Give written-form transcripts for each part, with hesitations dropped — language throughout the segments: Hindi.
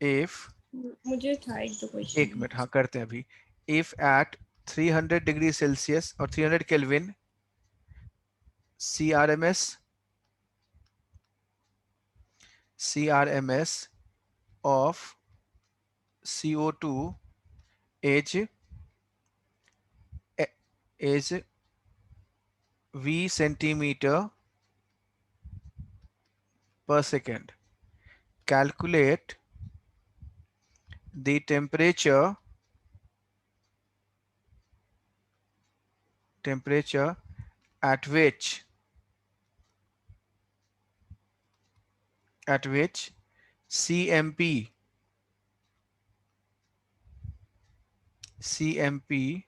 इफ, मुझे था एक दो एक क्वेश्चन। मिनट, हाँ करते हैं अभी। इफ एट 300 डिग्री सेल्सियस और 300 kelvin CRMS of CO2 is is V centimeter per second. Calculate the temperature at which CMP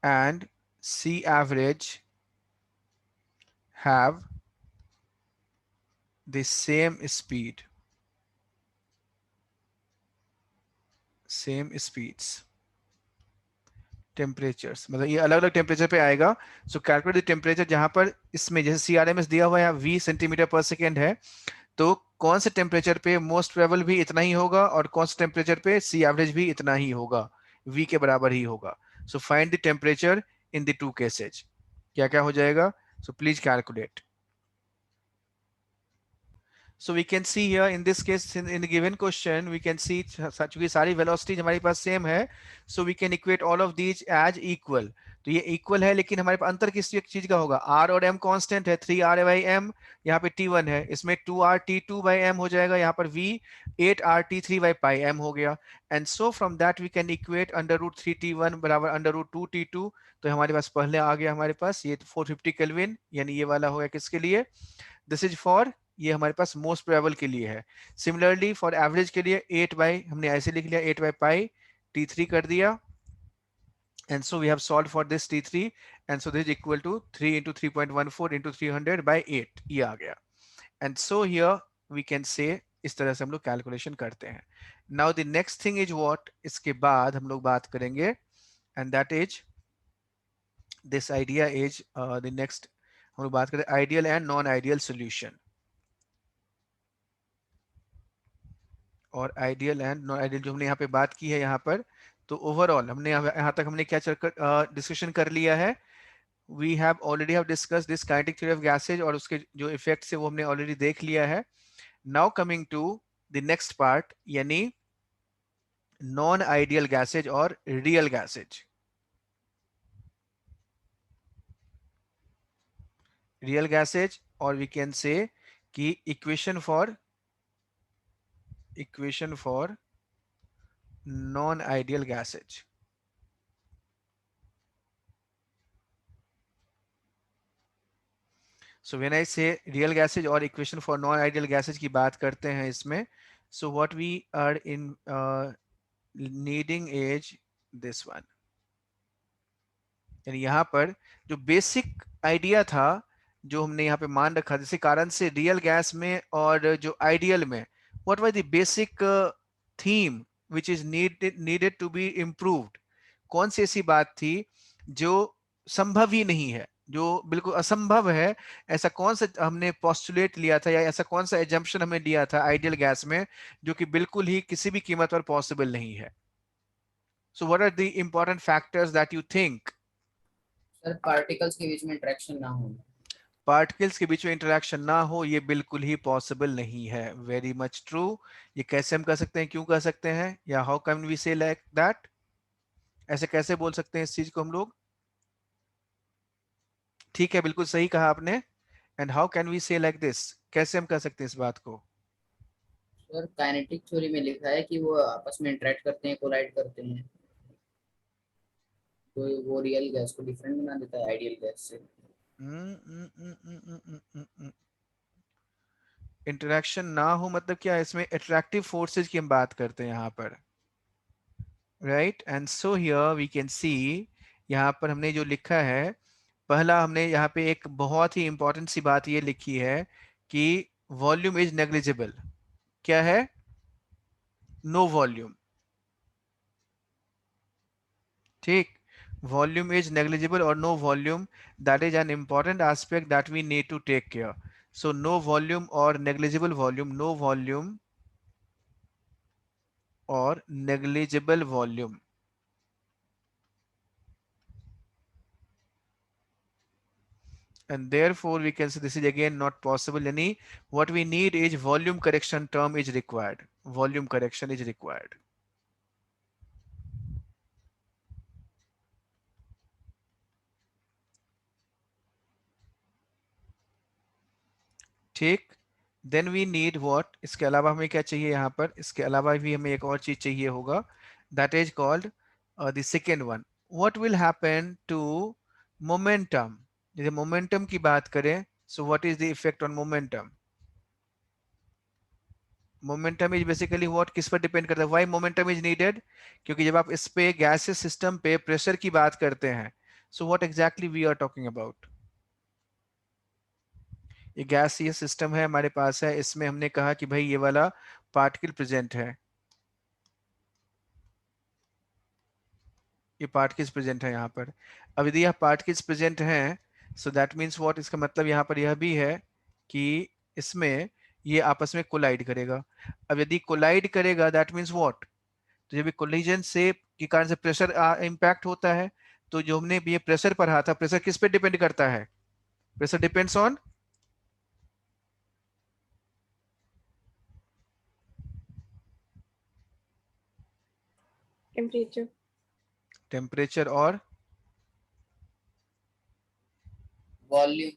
and C average have the same speeds. Temperatures मतलब ये अलग अलग टेम्परेचर पे आएगा। सो कैलकुलेट द टेम्परेचर, जहां पर इसमें जैसे CRMS दिया हुआ है 20 सेंटीमीटर पर सेकेंड है, तो कौन से टेम्परेचर पे मोस्ट प्रोबेबल भी इतना ही होगा और कौन से टेम्परेचर पे सी एवरेज भी इतना ही होगा, V के बराबर ही होगा। So find the temperature in the two cases. क्या क्या हो जाएगा? So please calculate. So we can see here in this case, in the given question, we can see such की सारी velocity हमारे पास same है, so we can equate all of these as equal। तो ये equal है, लेकिन हमारे पास अंतर किस चीज का होगा? R और M कांस्टेंट है, 3R by M, यहाँ पे T1 है, इसमें 2R T2 by M हो जाएगा, यहाँ पर V 8R T3 by pi M हो गया। And so from that we can equate under root 3T1 बराबर अंडर रूट 2T2। तो हमारे पास पहले आ गया हमारे पास ये 450 केल्विन, यानी ये वाला हो गया किसके लिए? दिस इज फॉर, ये हमारे पास मोस्ट प्रोबेबल के लिए है। सिमिलरली फॉर एवरेज के लिए 8 बाई, हमने ऐसे लिख लिया 8 बाई पाई T3 कर दिया, and so we have solved for this T3, and so this is equal to 3 into 3.14 into 300 by 8, ये आ गया। And so here we can say इस तरह से हम लोग कैलकुलेशन करते हैं। Now the next thing is what, इसके बाद हम लोग बात करेंगे, and that is this idea is the next, हम लोग बात करें ideal and non ideal solution. और आइडियल एंड नॉन आइडियल जो हमने यहाँ पे बात की है यहाँ पर, तो ओवरऑल हमने यहाँ तक हमने क्या डिस्कशन कर लिया है? We have already have discuss this kinetic theory of gases, और उसके जो इफेक्ट्स है वो हमने ऑलरेडी देख लिया है। Now coming to the next part, यानी नॉन आइडियल गैसेज और रियल गैसेज। रियल गैसेज, और वी कैन से कि equation for non ideal gases. So when I say real gases और equation for non ideal gases की बात करते हैं इसमें, so what we are in needing is this one. यानी यहाँ पर जो बेसिक आइडिया था जो हमने यहाँ पे मान रखा, जैसे कारण से रियल गैस में और जो आइडियल में, what was the basic theme which is needed to be improved? कौन सी ऐसी बात थी जो संभव ही नहीं है, जो बिल्कुल असंभव है? ऐसा कौन सा हमने पोस्टुलेट लिया था, या ऐसा कौन सा एजम्पशन हमने लिया था आइडियल गैस में जो कि बिल्कुल ही किसी भी कीमत पर पॉसिबल नहीं है? So what are the important factors that you think? Sir particles के बीच में इंटरेक्शन ना हो। पार्टिकल्स के बीच में इंटरेक्शन ना हो, ये बिल्कुल ही पॉसिबल नहीं है। Very much true. ये कैसे हम कर सकते हैं, क्यों कर सकते हैं, या how can we say like that? ऐसे कैसे बोल सकते हैं इस चीज को हम लोग? ठीक है, बिल्कुल सही कहा आपने। And how can we say like this, कैसे हम कर सकते हैं इस बात को? सर काइनेटिक थ्योरी में लिखा है कि वो आपस में इंटरेक्ट करते हैं, कोलाइड करते हैं, तो वो रियल गैस को डिफरेंट बना देता है आइडियल गैस से। इंटरेक्शन ना हो मतलब क्या? इसमें अट्रैक्टिव फोर्सेज की हम बात करते हैं यहाँ पर, right? And so here we can see, यहाँ पर हमने जो लिखा है, पहला हमने यहाँ पे एक बहुत ही इंपॉर्टेंट सी बात ये लिखी है कि वॉल्यूम इज नेग्लिजिबल। क्या है? No volume. ठीक, वॉल्यूम इज नेग्लिजिबल और no volume, that is an important aspect that we need to take care. So no volume और नेग्लिजिबल वॉल्यूम, नो वॉल्यूम और negligible volume. And therefore we can say this is again not possible. Yani what we need is volume correction term is required. Volume correction is required. ठीक, देन वी नीड व्हाट, इसके अलावा हमें क्या चाहिए यहाँ पर, इसके अलावा भी हमें एक और चीज चाहिए होगा, that is called the second one, what will happen to momentum. जैसे मोमेंटम की बात करें, so what is the effect on momentum. Momentum is basically what, किस पर डिपेंड करता है, व्हाई मोमेंटम इज नीडेड, क्योंकि जब आप इस पे गैसेस सिस्टम पे प्रेशर की बात करते हैं, so what exactly we are talking about. ये गैस ये सिस्टम है हमारे पास है, इसमें हमने कहा कि भाई ये वाला पार्टिकल प्रेजेंट है, ये पार्टिकल्स प्रेजेंट है यहाँ पर। अब यदि यह पार्टिकल्स प्रेजेंट हैं, सो दैट मीन्स व्हाट, इसका मतलब यहाँ पर यह भी है कि इसमें ये आपस में कोलाइड करेगा। अब यदि कोलाइड करेगा दैट मीन्स व्हाट, तो जब कोलिजन से के कारण से प्रेशर इंपैक्ट होता है, तो जो हमने ये प्रेशर पढ़ा था, प्रेशर किस पे डिपेंड करता है, pressure depends on temperature. Temperature और वॉल्यूम।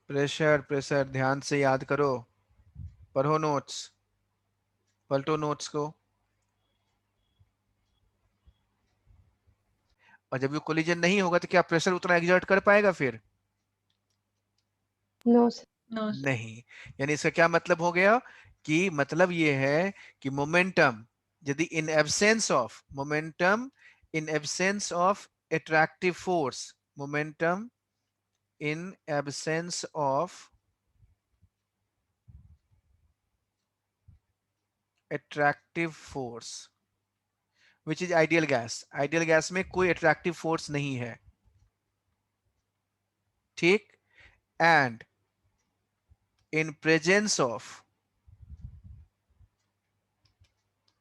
प्रेशर। प्रेशर ध्यान से याद करो, पढ़ो नोट्स, पलटो नोट्स को। और जब ये कोलिजन नहीं होगा तो क्या प्रेशर उतना एग्जर्ट कर पाएगा फिर, नो सर। नहीं। यानी इसका क्या मतलब हो गया, कि मतलब ये है कि मोमेंटम यदि in absence of momentum, in absence of attractive force, momentum in absence of attractive force which is ideal gas, ideal gas में कोई अट्रैक्टिव फोर्स नहीं है, ठीक, and in presence of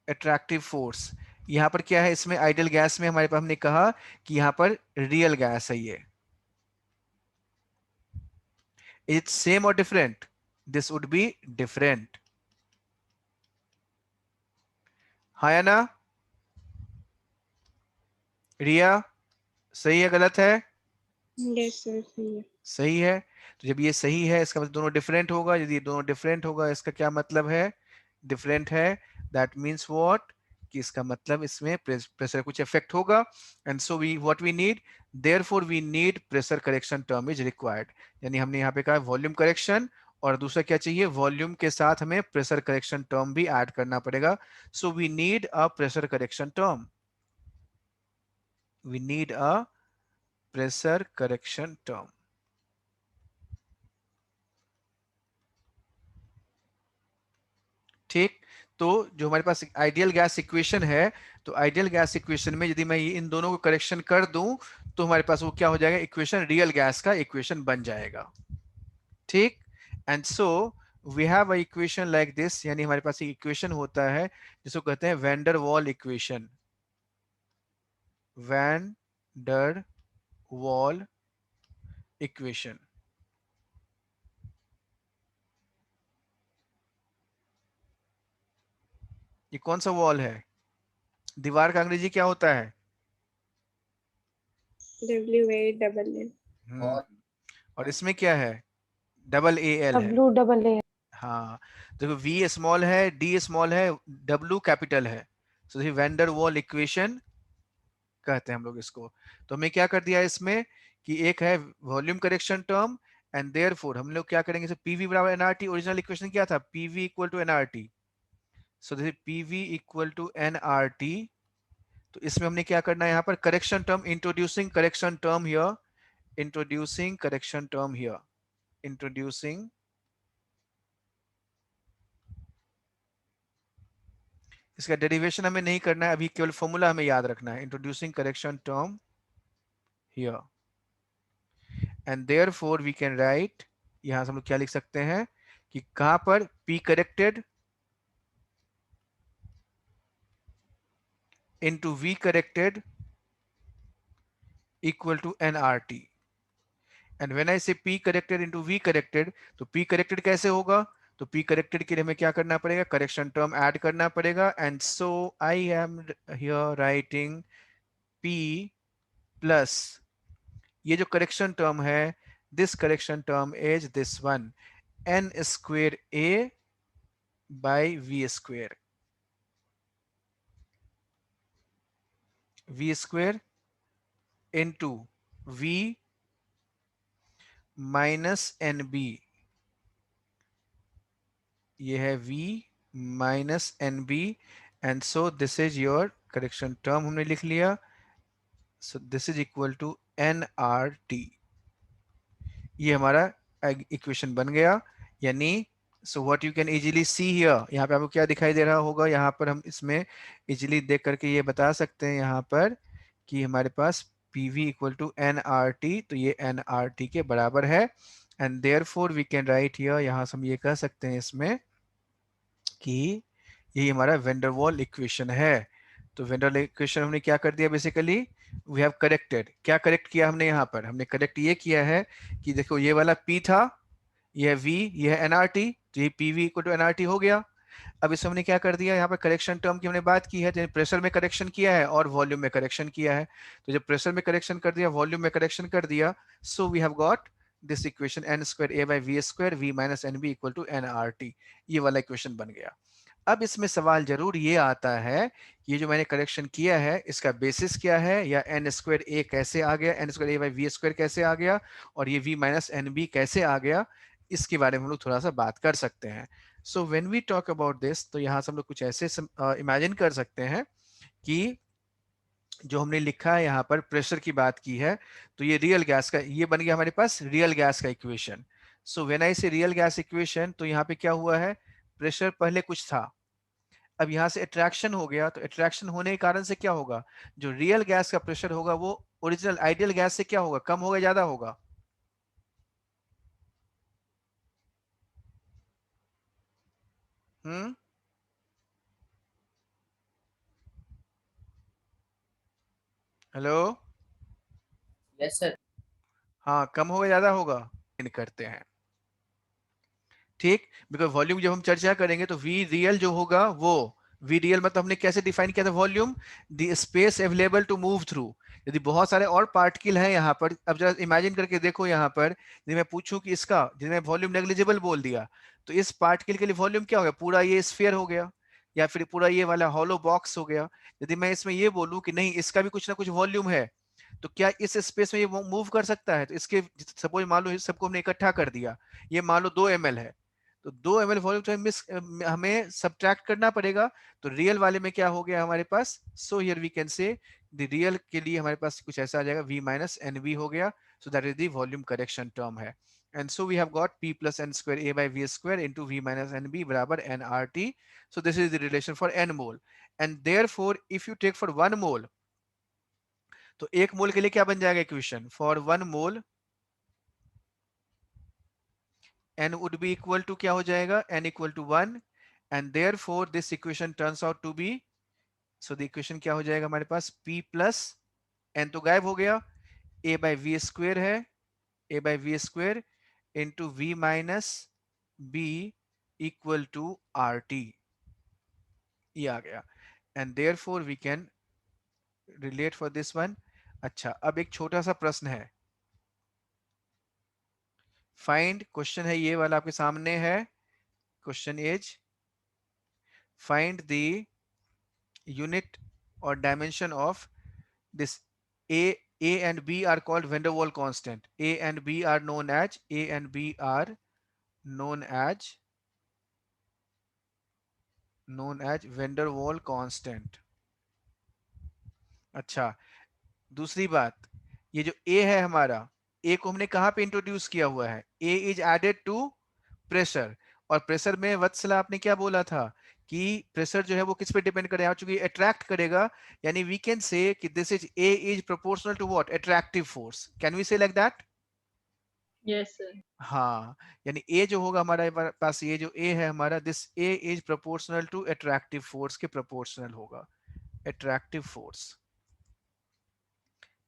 attractive force, यहां पर क्या है, इसमें आइडियल गैस में हमारे पास हमने कहा कि यहां पर रियल गैस है ये, इट्स सेम और different, this would be different, हाँ या ना, रिया सही है गलत है, यस सर, सही है। सही है। तो जब ये सही है इसका मतलब दोनों डिफरेंट होगा, यदि ये दोनों डिफरेंट होगा इसका क्या मतलब है, डिफरेंट है, दैट मीन्स व्हाट, कि इसका मतलब इसमें प्रेशर कुछ इफेक्ट होगा, and so we what we need, therefore we need pressure correction term is required. यानी हमने यहाँ पे कहा वॉल्यूम करेक्शन, और दूसरा क्या चाहिए, वॉल्यूम के साथ हमें प्रेशर करेक्शन टर्म भी ऐड करना पड़ेगा, so we need a pressure correction term, we need a pressure correction term। ठीक, तो जो हमारे पास आइडियल गैस इक्वेशन है, तो आइडियल गैस इक्वेशन में यदि मैं इन दोनों को करेक्शन कर दूं, तो हमारे पास वो क्या हो जाएगा, इक्वेशन रियल गैस का इक्वेशन बन जाएगा, ठीक। And so we have a equation like this, यानी हमारे पास एक इक्वेशन होता है जिसको कहते हैं van Waal equation, van Waal equation. ये कौन सा वॉल है, दीवार का अंग्रेजी क्या होता है, WALL। और इसमें क्या है, डबल ए एल है, डब्लू डबल ए। हाँ। देखो वी स्मॉल है, डी स्मॉल है, डब्ल्यू कैपिटल है, सो वैन वॉल इक्वेशन कहते हैं हम लोग इसको। तो हमने क्या कर दिया इसमें, कि एक है volume correction term, and therefore हम लोग क्या करेंगे, पीवी बराबर एनआरटी, ओरिजिनल इक्वेशन क्या था, PV equal to nRT, so this PV equal to nRT. तो इसमें हमने क्या करना है, यहाँ पर correction term, introducing correction term here, introducing correction term here, introducing, इसका डेरिवेशन हमें नहीं करना है अभी, केवल फॉर्मूला हमें याद रखना है, introducing correction term here, and therefore we can write, यहां से हम लोग क्या लिख सकते हैं, कि कहां पर P corrected into V corrected equal to nRT. And when I से P corrected into V corrected, तो P corrected कैसे होगा? तो P corrected के लिए हमें क्या करना पड़ेगा? करेक्शन टर्म ऐड करना पड़ेगा. And so I am here writing P plus ये जो करेक्शन टर्म है, this correction term is this one, n square A by V square. V square into V minus NB, ये है V minus NB. And so this is your correction term हमने लिख लिया. So this is equal to nRT. ये हमारा इक्वेशन बन गया. यानी so what you can easily see here, यहाँ पे आपको क्या दिखाई दे रहा होगा, यहाँ पर हम इसमें इजीली देख करके ये बता सकते हैं यहाँ पर कि हमारे पास PV इक्वल टू nRT, तो ये nRT के बराबर है. And therefore we can write here, यहाँ से हम ये कह सकते हैं इसमें कि यही हमारा वेंडरवॉल इक्वेशन है. तो वेंडरवॉल इक्वेशन हमने क्या कर दिया, बेसिकली वी हैव करेक्टेड. क्या करेक्ट किया हमने यहाँ पर? हमने करेक्ट ये किया है कि देखो ये वाला P था, यह V, यह nRT, तो ये PV इक्वल टू nRT हो गया. अब इसमें हमने क्या कर दिया, यहाँ पर करेक्शन टर्म की हमने बात की है, जैसे प्रेशर में करेक्शन किया है और वॉल्यूम में करेक्शन किया है. तो जब प्रेशर में करेक्शन कर दिया, वॉल्यूम में करेक्शन कर दिया, so we have got this equation n square A by V square V minus NB equal to nRT. ये वाला इक्वेशन बन गया. अब इसमें सवाल जरूर ये आता है, ये जो मैंने करेक्शन किया है इसका बेसिस क्या है, या n स्क्वायर A कैसे आ गया, n square A by V square कैसे आ गया, और ये V माइनस NB कैसे आ गया, इसके बारे में हम लोग थोड़ा सा बात कर सकते हैं. So when we talk about this, तो यहाँ से हम लोग कुछ ऐसे इमेजिन कर सकते हैं कि जो हमने लिखा है यहाँ पर प्रेशर की बात की है, तो ये रियल गैस का, ये बन गया हमारे पास रियल गैस का equation. So when I say real gas equation, तो यहाँ पे क्या हुआ है, प्रेशर पहले कुछ था, अब यहाँ से अट्रैक्शन हो गया, तो अट्रैक्शन होने के कारण से क्या होगा, जो रियल गैस का प्रेशर होगा वो ओरिजिनल आइडियल गैस से क्या होगा, कम होगा, ज्यादा होगा? हम्म, हेलो, यस सर. हाँ, कम होगा, ज्यादा होगा? इन करते हैं, ठीक. बिकॉज वॉल्यूम जब हम चर्चा करेंगे तो वी रियल जो होगा वो, वी रियल मतलब हमने कैसे डिफाइन किया था volume, the space available to move through. यदि बहुत सारे और पार्टिकल हैं यहाँ पर, अब जरा इमेजिन करके देखो यहाँ पर, यदि मैं पूछूं कि इसका, यदि मैं वॉल्यूम नेग्लिजिबल बोल दिया, तो इस पार्टिकल के लिए वॉल्यूम क्या हो गया, पूरा ये स्फीयर हो गया, या फिर पूरा ये वाला हॉलो बॉक्स हो गया. यदि मैं इसमें ये बोलूं कि नहीं इसका भी कुछ ना कुछ वॉल्यूम है, तो क्या इस स्पेस में ये मूव कर सकता है? तो इसके सपोज मान लो इस सबको हमने इकट्ठा कर दिया, ये मान लो 2 ml है, तो 2 ml वॉल्यूम जो है हमें सब्ट्रैक्ट करना पड़ेगा. तो रियल वाले में क्या हो गया हमारे पास, so here we can say the real के लिए हमारे पास कुछ ऐसा आ जाएगा, V माइनस NB हो गया. So that is the volume correction term है. And so we have got P plus n square A by V square into V minus NB बराबर nRT. So this is the relation for n mole. And therefore, if you take for 1 mole, तो 1 मोल के लिए क्या बन जाएगा equation, for 1 mole n would be equal to क्या हो जाएगा, n equal to 1. and therefore this equation turns out to be, so the equation क्या हो जाएगा हमारे पास, P plus n तो गायब हो गया, A by V square है, A by V square into V minus B equal to RT, ये आ गया. and therefore we can relate for this one. अच्छा, अब एक छोटा सा प्रश्न है, फाइंड, क्वेश्चन है ये वाला आपके सामने है, question is find the unit or dimension of this A and B are called van der Waals constant. A and B are known as van der Waals constant. अच्छा, दूसरी बात, ये जो A है हमारा, A को हमने कहां पे इंट्रोड्यूस किया हुआ है, A is added to pressure. और प्रेशर में वत्सला आपने क्या बोला था कि प्रेशर जो है वो किस पे डिपेंड करेगा, चूंकि अट्रैक्ट करेगा, यानी वी कैन से कि this is A is proportional to what, attractive force. Can we say like that? Yes sir. हाँ, यानी ए जो होगा हमारे पास, ये जो ए है हमारा, this A is proportional to attractive force के प्रोपोर्शनल होगा, अट्रैक्टिव फोर्स,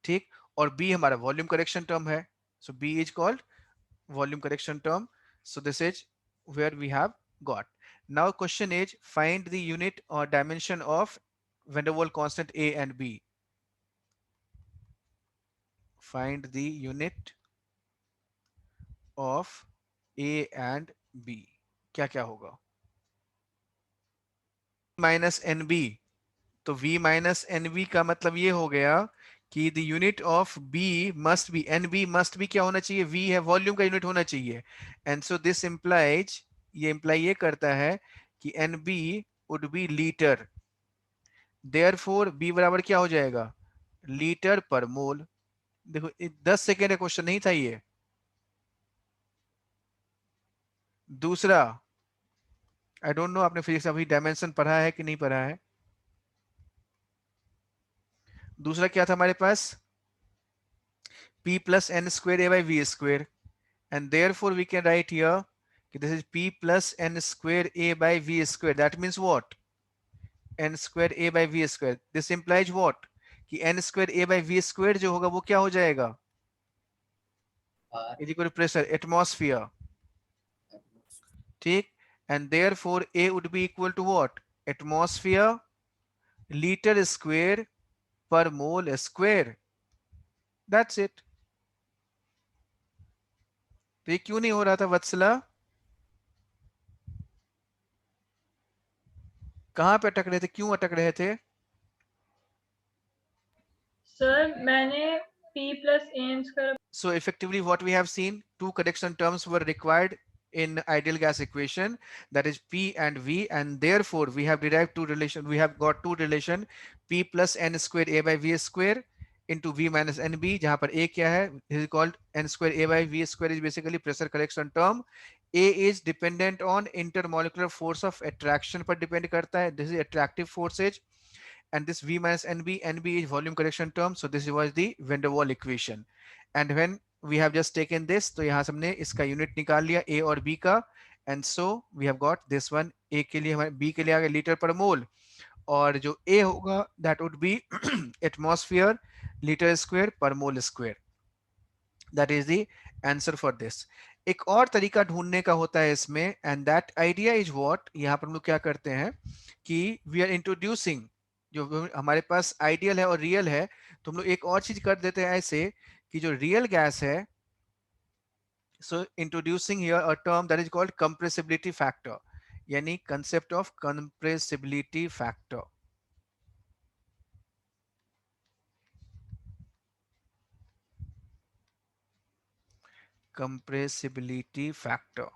ठीक। और बी हमारा वॉल्यूम करेक्शन टर्म है, so B is called volume correction term. So this is where we have got. Now question is, find the unit or dimension of van der Waals constant A and B. Find the unit of A and B. क्या क्या होगा? माइनस एन बी, तो v माइनस एन बी का मतलब ये हो गया कि the unit of b must be, N B must be क्या होना चाहिए, v है, वॉल्यूम का यूनिट होना चाहिए। एंड सो दिस इंप्लाइज, ये इंप्लाई ये करता है कि N B would be litre, therefore b बराबर क्या हो जाएगा, लीटर पर मोल। देखो 10 सेकेंड का क्वेश्चन नहीं था ये। दूसरा, आई डोंट नो आपने फिजिक्स अभी डायमेंशन पढ़ा है कि नहीं पढ़ा है। दूसरा क्या था हमारे पास, p plus n square a by v square, and therefore we can write here this is p plus n square a by v square. That means what, n square a by v square. This implies what, कि n square a by v square जो होगा वो क्या हो जाएगा, is equal to pressure, atmosphere, ठीक। and therefore a would be equal to what, atmosphere liter square per mole square. That's it. तो ये क्यों नहीं हो रहा था वत्सला, कहां पे अटक रहे थे, क्यों अटक रहे थे? सर मैंने p plus an square। So effectively what we have seen, two correction terms were required in ideal gas equation, that is P and V, and therefore we have derived two relation, we have got two relation, P plus n square A by V square into V minus NB, जहां पर A क्या है, this is called n square A by V square is basically pressure correction term. A is dependent on intermolecular force of attraction पर depend करता है, this is attractive forces, and this V minus NB is volume correction term, so this was the van der Waals equation. And when we have just taken this, तो यहाँ से हमने इसका यूनिट निकाल लिया A और B का, and so we have got this one, A के लिए हमारे, B के लिए आ गया लीटर पर मोल, और जो A होगा that would be atmosphere liter square per mole square. That is the answer for this. एक और तरीका ढूंढने का होता है इसमें, and that idea is what, यहाँ पर हम लोग क्या करते हैं कि we are introducing, जो हमारे पास आइडियल है और रियल है, तो हम लोग एक और चीज कर देते हैं ऐसे कि जो रियल गैस है, so introducing here a term that is called compressibility factor, यानी concept of compressibility factor. Compressibility factor.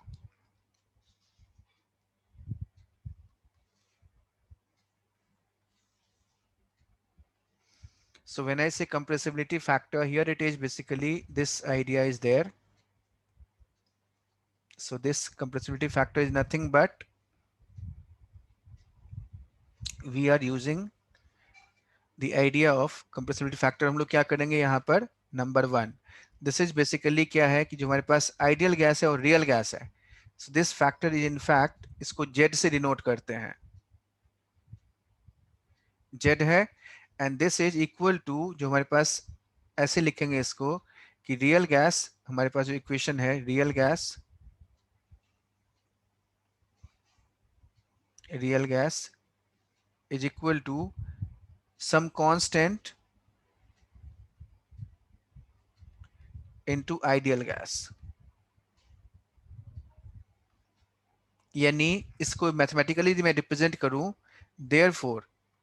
So when I say compressibility factor, here it is basically this idea is there. So this compressibility factor is nothing but we are using the idea of compressibility factor. हम लोग क्या करेंगे यहाँ पर, नंबर 1, this is basically क्या है कि जो हमारे पास आइडियल गैस है और रियल गैस है, so this factor is in fact, इसको Z से डिनोट करते हैं, Z है, and this is equal to, जो हमारे पास ऐसे लिखेंगे इसको कि रियल गैस, हमारे पास जो इक्वेशन है, real gas is equal to some constant into ideal gas. यानी इसको मैथमेटिकली मैं रिप्रेजेंट करूं, therefore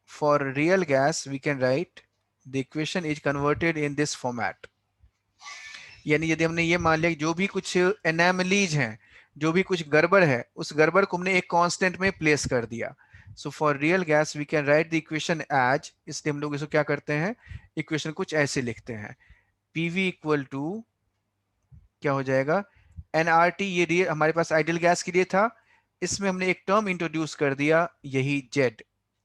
for real gas we can write the equation is converted in this format. यानी यदि हमने ये मान लिया जो भी कुछ एनामलीज हैं, जो भी कुछ गड़बड़ है, उस गड़बड़ को हमने एक कांस्टेंट में प्लेस कर दिया, so for real gas we can write the equation as, इसलिए हम लोग इसको क्या करते हैं, इक्वेशन कुछ ऐसे लिखते हैं, पीवी इक्वल टू क्या हो जाएगा, एनआरटी, ये हमारे पास आइडियल गैस के लिए था, इसमें हमने एक टर्म इंट्रोड्यूस कर दिया, यही Z,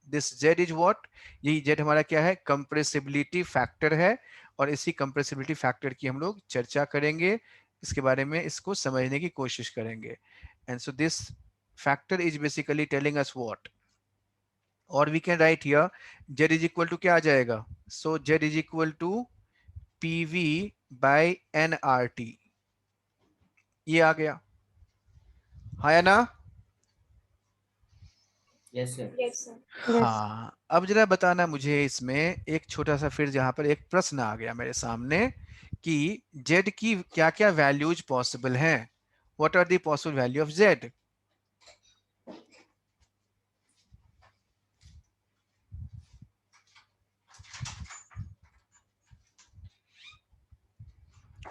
this Z is what, यही जेड हमारा क्या है, कंप्रेसिबिलिटी फैक्टर है, और इसी कंप्रेसिबिलिटी फैक्टर की हम लोग चर्चा करेंगे इसके बारे में इसको समझने की कोशिश करेंगे। And so this factor is basically telling us what, और we can write here z is equal to क्या आ जाएगा, सो z is equal to PV by nRT, ये आ गया, है ना? Yes sir. Yes, sir. हाँ, अब जरा बताना मुझे इसमें एक छोटा सा फिर जहां पर एक प्रश्न आ गया मेरे सामने कि z की क्या क्या वैल्यूज पॉसिबल हैं, what are the possible value of z?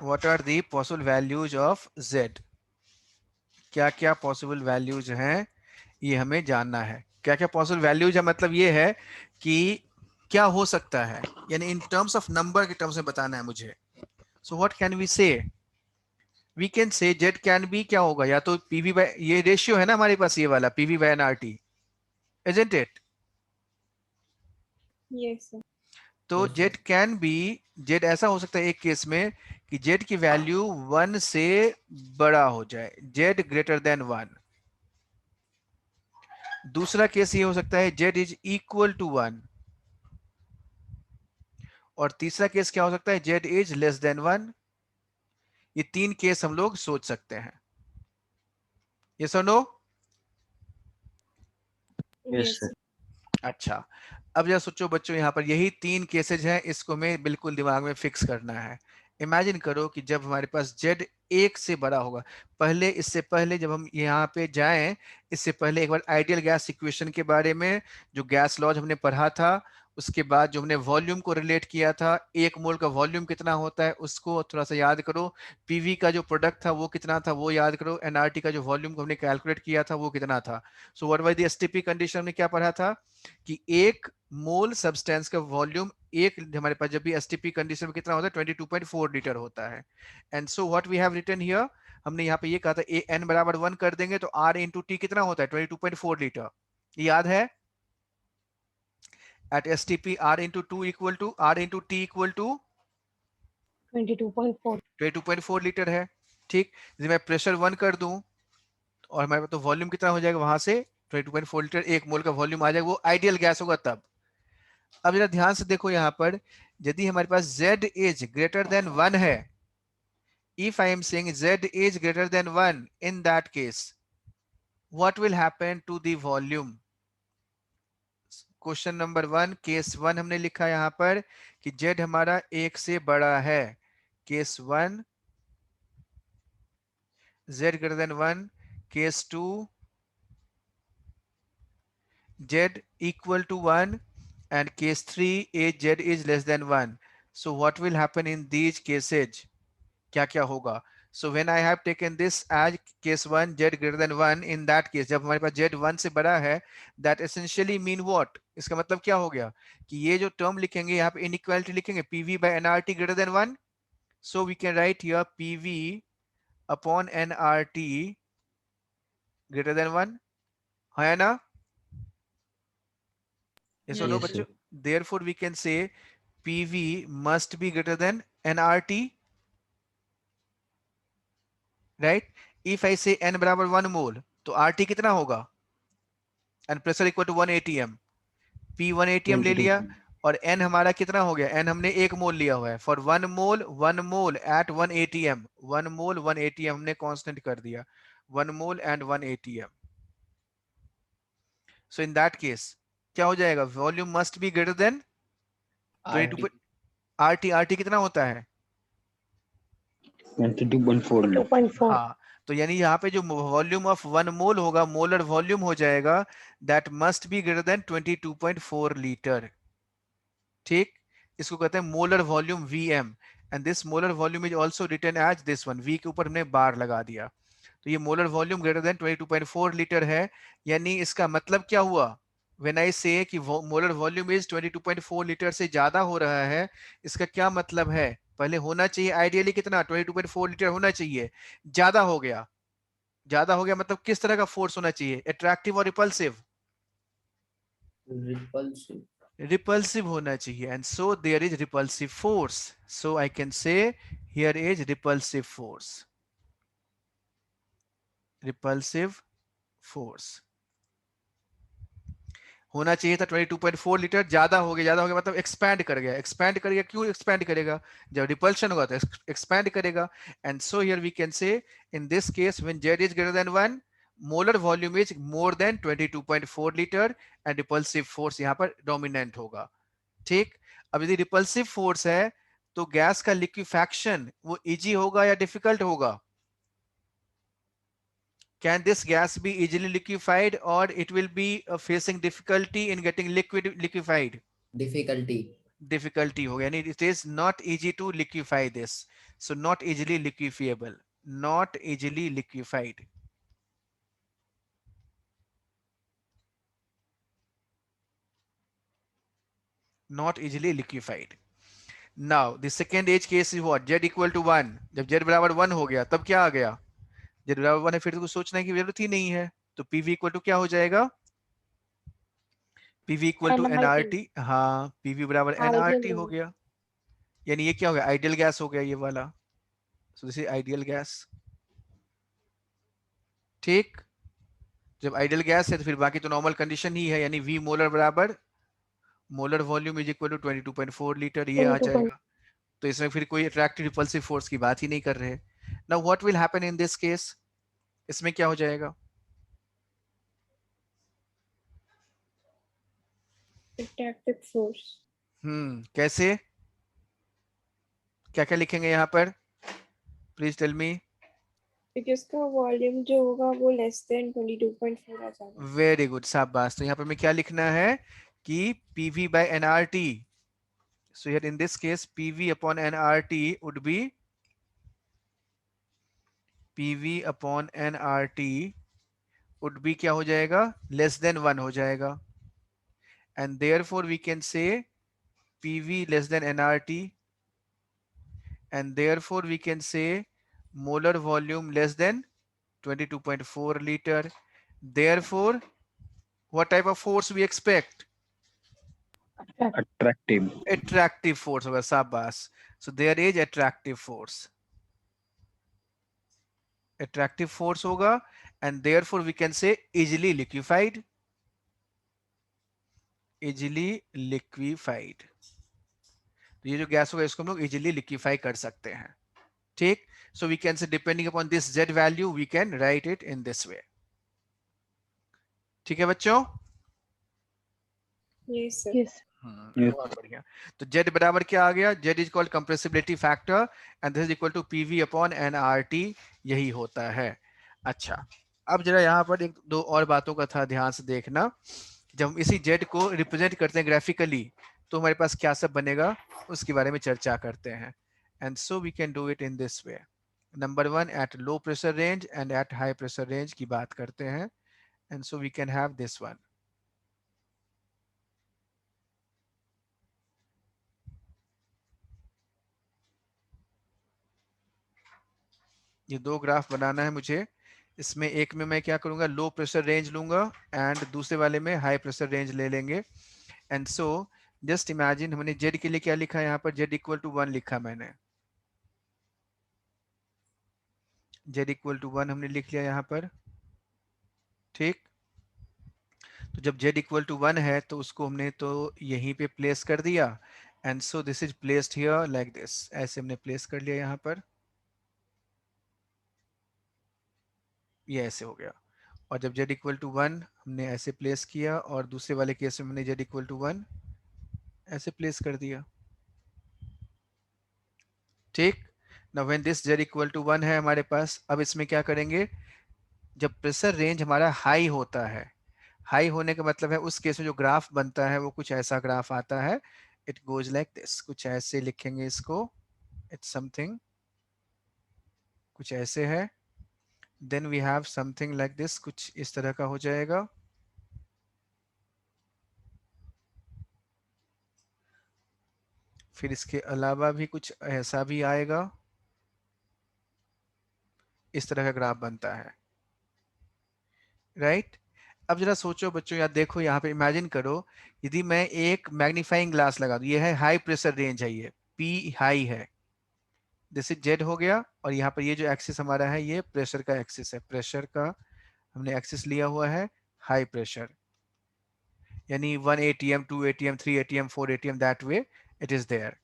What are the possible values of z? क्या क्या पॉसिबल वैल्यूज हैं ये हमें जानना है। क्या क्या पॉसिबल वैल्यूज है मतलब ये है कि क्या हो सकता है, यानी इन टर्म्स ऑफ नंबर के टर्म्स में बताना है मुझे। So what can we say? We can say Z can be क्या होगा, या तो पीवी बाय, ये रेशियो है ना हमारे पास ये वाला PV by NRT, isn't it? Yes, sir. तो Yes, Z sir. Can be, Z ऐसा हो सकता है एक केस में कि जेड की वैल्यू 1 से बड़ा हो जाए, जेड ग्रेटर देन 1। दूसरा केस ये हो सकता है जेड इज इक्वल टू 1, और तीसरा केस क्या हो सकता है जेड इज लेस देन 1। ये 3 केस हम लोग सोच सकते हैं, यस और नो? Yes, sir. अच्छा, अब जरा सोचो बच्चों, यहाँ पर यही 3 केसेज हैं, इसको मैं बिल्कुल दिमाग में फिक्स करना है। इमेजिन करो कि जब हमारे पास z 1 से बड़ा होगा, पहले इससे पहले जब हम यहाँ पे जाएं, इससे पहले एक बार आइडियल गैस इक्वेशन के बारे में, जो गैस लॉज हमने पढ़ा था, उसके बाद जो हमने वॉल्यूम को रिलेट किया था, 1 मोल का वॉल्यूम कितना होता है उसको थोड़ा सा याद करो, पीवी का जो प्रोडक्ट था वो कितना था वो याद करो, एनआरटी का जो वॉल्यूम हमने कैलकुलेट किया था वो कितना था। So what was the STP condition, हमने क्या पढ़ा था कि 1 मोल सब्सटेंस का वॉल्यूम, एक हमारे पास जब भी एसटीपी कंडीशन में कितना होता है 22.4 लीटर होता है। And so what we have written here, हमने यहाँ पे ये कहा था ए एन बराबर 1 कर देंगे तो आर इंटू टी कितना होता है 22.4 लीटर, याद है? At STP R into two equal to R into T equal to 22.4. 22.4 litre है। ठीक, यदि मैं प्रेशर 1 कर दूं और हमारे पास तो वॉल्यूम कितना हो जाएगा वहां से 22.4 लीटर, 1 मोल का वॉल्यूम आ जाएगा, वो आइडियल गैस होगा तब। अब जरा ध्यान से देखो यहाँ पर, यदि हमारे पास z इज ग्रेटर देन 1 है, if I am saying z is greater than 1, in that case what will happen to the volume? Question number 1 case 1 हमने लिखा यहाँ पर कि z हमारा 1 से बड़ा है, case 1 z greater than 1, case 2 z equal to 1, and case 3 is z is less than 1. So what will happen in these cases? क्या क्या होगा? So when I have taken this as case 1 z greater than 1, in that case जब हमारे पास z 1 से बड़ा है, that essentially mean what? इसका मतलब क्या हो गया कि ये जो टर्म लिखेंगे यहाँ पे inequality लिखेंगे pv by nrt greater than 1. So we can write here pv upon nrt greater than 1, है ना? Yes or no Yes, बच्चों? sir. Therefore we can say pv must be greater than nrt, right? If I say n बराबर 1 मोल तो RT कितना होगा, and pressure equal to 1 atm, P 1 atm ले 22. लिया, और n हमारा कितना हो गया, n हमने 1 मोल लिया हुआ है, for 1 mole at 1 atm, 1 mole 1 atm हमने कांस्टेंट कर दिया, 1 mole and 1 atm। So in that case क्या हो जाएगा, volume must be greater than 22। RT RT कितना होता है, 22.4. 2.4. हाँ, तो यानी यहाँ पे जो वॉल्यूम ऑफ 1 मोल होगा, मोलर वॉल्यूम हो जाएगा, that must be greater than 22.4 litre. ठीक, इसको कहते हैं molar volume Vm, and this molar volume is also written as this one, V के ऊपर हमने बार लगा दिया, तो ये molar volume greater than 22.4 litre है। यानी इसका मतलब क्या हुआ, व्हेन आई से कि मोलर वॉल्यूम इज 22.4 लीटर से ज्यादा हो रहा है, इसका क्या मतलब है, पहले होना चाहिए आइडियली कितना 22.4 लीटर होना चाहिए, ज्यादा हो गया, ज्यादा हो गया मतलब किस तरह का फोर्स होना चाहिए, अट्रैक्टिव और रिपल्सिव, Repulsive. रिपल्सिव होना चाहिए, and so there is repulsive force, so I can say here is repulsive force. Repulsive force होना चाहिए था 22.4 लीटर, ज्यादा हो गया, ज्यादा हो गया मतलब एक्सपैंड कर गया, एक्सपैंड कर गया, क्यों एक्सपैंड करेगा, जब रिपल्शन होगा तो एक्सपैंड करेगा। And so here we can say in this case when z is greater than 1 molar volume is more than 22.4 litre and repulsive force यहाँ पर डोमिनेंट होगा। ठीक, अब यदि रिपल्सिव फोर्स है तो गैस का लिक्विफैक्शन वो इजी होगा या डिफिकल्ट होगा? Can this gas be easily liquefied or it will be facing difficulty in getting liquefied? Difficulty. Difficulty होगा, यानी it is not easy to liquefy this. So not easily liquefiable, not easily liquefied. Not easily liquefied. Now the second edge case is what? Z equal to 1. जब Z बराबर 1 हो गया तब क्या आ गया? Z बराबर 1 है, फिर तो कुछ सोचने की जरूरत ही नहीं है, तो PV इक्वल टू क्या हो जाएगा? PV equal to NRT. NRT। हाँ, PV बराबर NRT हो गया, यानी ये क्या हो गया? आइडियल गैस हो गया ये वाला। सो दिस इज आइडियल गैस। ठीक, जब आइडियल गैस है तो फिर बाकी तो नॉर्मल कंडीशन ही है, यानी V मोलर बराबर molar volume is equal to 22.4 litre, ये आ जाएगा। तो इसमें फिर कोई अट्रैक्टिव रिपल्सिव फोर्स की बात ही नहीं कर रहे। Now what will happen in this case, इसमें क्या हो जाएगा? Attractive force. कैसे, क्या क्या लिखेंगे यहाँ पर, प्लीज टेल मी। क्योंकि उसका वॉल्यूम जो होगा वो लेस देन 22.4 आ जाएगा। वेरी गुड, शाबाश। तो यहाँ पर मैं क्या लिखना है कि PV by NRT, so here in this case PV upon NRT would be PV upon NRT would be क्या हो जाएगा? लेस देन 1 हो जाएगा, and therefore we can say PV less than NRT, and therefore we can say molar volume less than 22.4 liter. Therefore what type of force we expect? attractive. Attractive force होगा, शाबाश। So there is attractive force, attractive force होगा, and therefore we can say easily liquefied, easily liquefied। तो ये जो गैस होगा इसको हम लोग इजीली लिक्विफाई कर सकते हैं। ठीक, so we can say depending upon this Z value we can write it in this way. ठीक है बच्चों? Yes, sir. Yes. बहुत बढ़िया। तो Z बराबर क्या आ गया? Z is called compressibility factor and this is equal to PV upon NRT, यही होता है। अच्छा, अब जरा यहाँ पर एक दो और बातों का था ध्यान से देखना। जब हम इसी Z को रिप्रेजेंट करते हैं ग्राफिकली तो हमारे पास क्या सब बनेगा उसके बारे में चर्चा करते हैं। And so we can do it in this way. Number 1 at low pressure range and at high pressure range की बात करते हैं, and so we can have this one. ये दो ग्राफ बनाना है मुझे, इसमें एक में मैं क्या करूंगा, लो प्रेशर रेंज लूंगा एंड दूसरे वाले में हाई प्रेशर रेंज ले लेंगे। एंड सो जस्ट इमेजिन हमने Z के लिए क्या लिखा है यहाँ पर, Z इक्वल टू 1 लिखा मैंने, Z इक्वल टू 1 हमने लिख लिया यहाँ पर। ठीक, तो जब Z इक्वल टू 1 है तो उसको हमने तो यहीं पे प्लेस कर दिया, and so this is placed here like this, ऐसे हमने प्लेस कर लिया यहाँ पर, ये ऐसे हो गया। और जब Z इक्वल टू 1 हमने ऐसे प्लेस किया और दूसरे वाले केस में हमने Z इक्वल टू 1 ऐसे प्लेस कर दिया। ठीक, now when this Z equal to 1 है हमारे पास, अब इसमें क्या करेंगे, जब प्रेशर रेंज हमारा हाई होता है, हाई होने का मतलब है उस केस में जो ग्राफ बनता है वो कुछ ऐसा ग्राफ आता है, इट गोज लाइक दिस, कुछ ऐसे लिखेंगे इसको, इट्स समथिंग कुछ ऐसे है, then we have something like this, कुछ इस तरह का हो जाएगा। फिर इसके अलावा भी कुछ ऐसा भी आएगा, इस तरह का ग्राफ बनता है, राइट। अब जरा सोचो बच्चों, यार देखो यहाँ पे इमेजिन करो, यदि मैं एक मैग्नीफाइंग ग्लास लगा दूं, ये है हाई प्रेशर रेंज है, ये P हाई है, दिस इज जेड हो गया, और यहाँ पर ये जो एक्सिस हमारा है ये प्रेशर का एक्सिस है, प्रेशर का हमने एक्सिस लिया हुआ है हाई प्रेशर, यानी 1 atm 2 atm 3 atm 4 atm that way it is there.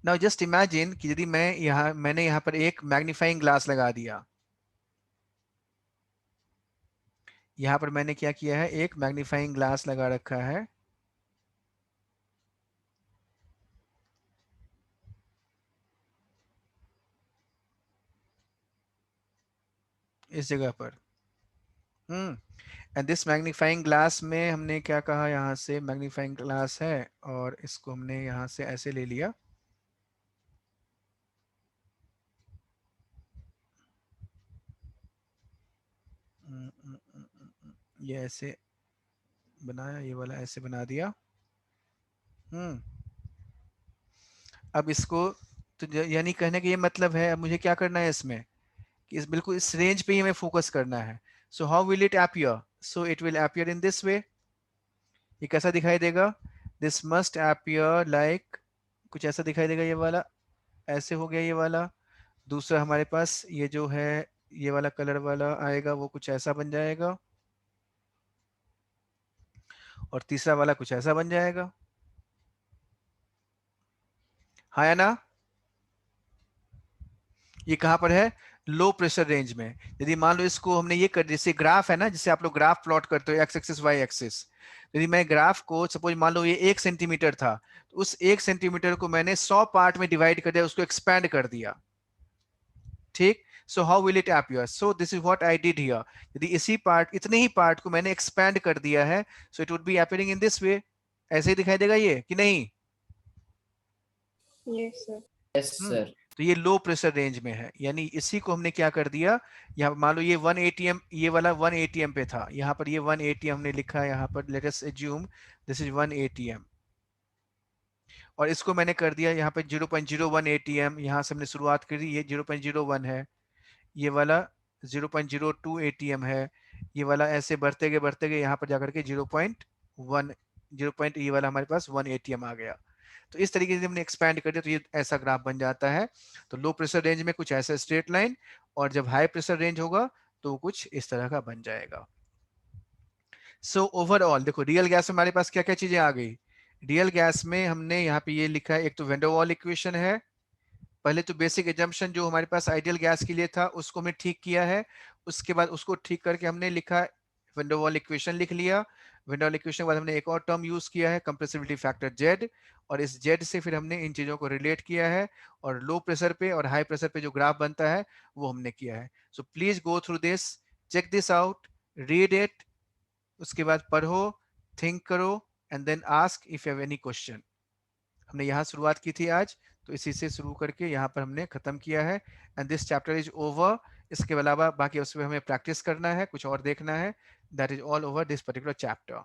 Now just imagine कि यदि मैंने यहाँ पर एक मैग्नीफाइंग ग्लास लगा दिया, यहाँ पर मैंने क्या किया है, एक मैग्नीफाइंग ग्लास लगा रखा है, इस जगह पर। एंड दिस मैग्नीफाइंग ग्लास में हमने क्या कहा, यहाँ से मैग्नीफाइंग ग्लास है और इसको हमने यहाँ से ऐसे ले लिया, ये ऐसे बनाया, ये वाला ऐसे बना दिया। अब इसको तो यानी कहने का ये मतलब है, अब मुझे क्या करना है इसमें कि इस बिल्कुल इस रेंज पे ही हमें फोकस करना है। So how will it appear, so it will appear in this वे। ये कैसा दिखाई देगा, दिस मस्ट अपीयर लाइक, कुछ ऐसा दिखाई देगा, ये वाला ऐसे हो गया, ये वाला। दूसरा हमारे पास ये जो है ये वाला कलर वाला आएगा, वो कुछ ऐसा बन जाएगा, और तीसरा वाला कुछ ऐसा बन जाएगा, हाँ या ना। ये कहां पर है, लो प्रेशर रेंज में। यदि मान लो इसको हमने ये कर, जैसे ग्राफ है ना, जिसे आप लोग ग्राफ प्लॉट करते हो एक्स एक्सिस वाई एक्सिस, यदि मैं ग्राफ को सपोज मान लो ये 1 सेंटीमीटर था, तो उस 1 सेंटीमीटर को मैंने 100 पार्ट में डिवाइड कर दिया, उसको एक्सपैंड कर दिया, ठीक। So how will it appear, so this is what I did here. यदि इसी पार्ट, इतने ही पार्ट को मैंने एक्सपैंड कर दिया है, so it would be appearing in this वे, ऐसे ही दिखाई देगा ये कि नहीं। Yes sir. Yes sir. तो ये लो प्रेशर रेंज में है, यानी इसी को हमने क्या कर दिया, यहाँ मान लो ये 1 atm, ये वाला 1 atm पे था, यहाँ पर ये 1 atm हमने लिखा है, यहाँ पर let us assume this is 1 atm, और इसको मैंने कर दिया यहाँ पे 0.01 atm, यहाँ से हमने शुरुआत करी, ये 0.01 है, ये वाला 0.02 atm है, ये वाला ऐसे बढ़ते गए यहाँ पर जाकर के 0.1 ये वाला हमारे पास 1 atm आ गया। तो इस तरीके से हमने एक्सपैंड कर दिया, तो ये ऐसा ग्राफ बन जाता है। तो लो प्रेशर रेंज में कुछ ऐसा स्ट्रेट लाइन, और जब हाई प्रेशर रेंज होगा तो कुछ इस तरह का बन जाएगा। सो ओवरऑल देखो, रियल गैस में हमारे पास क्या क्या चीजें आ गई। रियल गैस में हमने यहाँ पे ये लिखा है, एक तो वेन डेर वाल इक्वेशन है, पहले तो बेसिक एजम्पशन जो हमारे पास आइडियल गैस के लिए था उसको हमने ठीक किया है, उसके बाद उसको ठीक करके हमने लिखा वेन डेर वाल इक्वेशन लिख लिया। वेन डेर वाल इक्वेशन के बाद हमने एक और टर्म यूज किया है, कंप्रेसिबिलिटी फैक्टर जेड, और इस जेड से फिर हमने इन चीजों को रिलेट किया है, और लो प्रेशर पे और हाई प्रेशर पे जो ग्राफ बनता है वो हमने किया है। So please go through this, check this out, read it, उसके बाद पढ़ो, थिंक करो, and then ask if you have any question. हमने यहाँ शुरुआत की थी आज, तो इसी से शुरू करके यहाँ पर हमने खत्म किया है, and this chapter is over. इसके अलावा बाकी उसमें हमें प्रैक्टिस करना है, कुछ और देखना है, that is all over this particular chapter.